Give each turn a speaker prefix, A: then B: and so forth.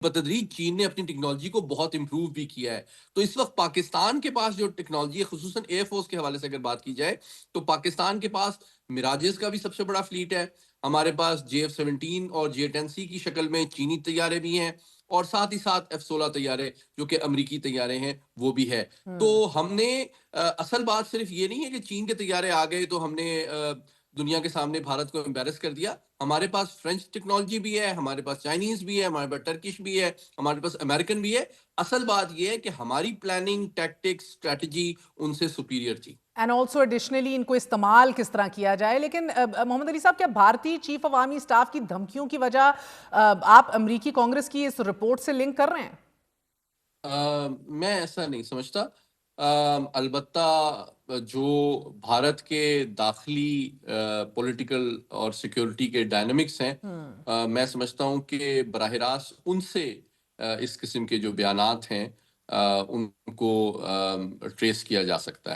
A: بتدریج چین نے اپنی ٹیکنالوجی کو بہت امپروو بھی کیا ہے. تو اس وقت پاکستان کے پاس جو ٹیکنالوجی ہے، خصوصاً ایئر فورس کے حوالے سے اگر بات کی جائے، تو پاکستان کے پاس میراجز کا بھی سب سے بڑا فلیٹ ہے. ہمارے پاس JF-17 اور JA-10C کی شکل میں چینی طیارے بھی ہیں، اور ساتھ ہی ساتھ F-16 طیارے جو کہ امریکی طیارے ہیں وہ بھی ہے. تو ہم نے اصل بات صرف یہ نہیں ہے کہ چین کے طیارے آ گئے تو ہم نے دنیا کے سامنے بھارت کو امبیرس کر دیا. ہمارے پاس فرینچ ٹیکنالوجی بھی ہے، ہمارے پاس چائنیز بھی ہے، ہمارے پاس ٹرکش بھی ہے، ہمارے پاس امریکن بھی ہے. اصل بات یہ ہے کہ ہماری پلاننگ، ٹیکٹکس، اسٹریٹجی ان سے سپیریئر تھی.
B: اینڈ آلسو ایڈیشنلی ان کو استعمال کس طرح کیا جائے. لیکن محمد علی صاحب، کیا بھارتی چیف عوامی اسٹاف کی دھمکیوں کی وجہ آپ امریکی کانگریس کی اس رپورٹ سے لنک کر رہے ہیں؟
A: میں ایسا نہیں سمجھتا. البتہ جو بھارت کے داخلی پولیٹیکل اور سیکیورٹی کے ڈائنامکس ہیں، میں سمجھتا ہوں کہ براہ راست ان سے اس قسم کے جو بیانات ہیں ان کو ٹریس کیا جا سکتا ہے.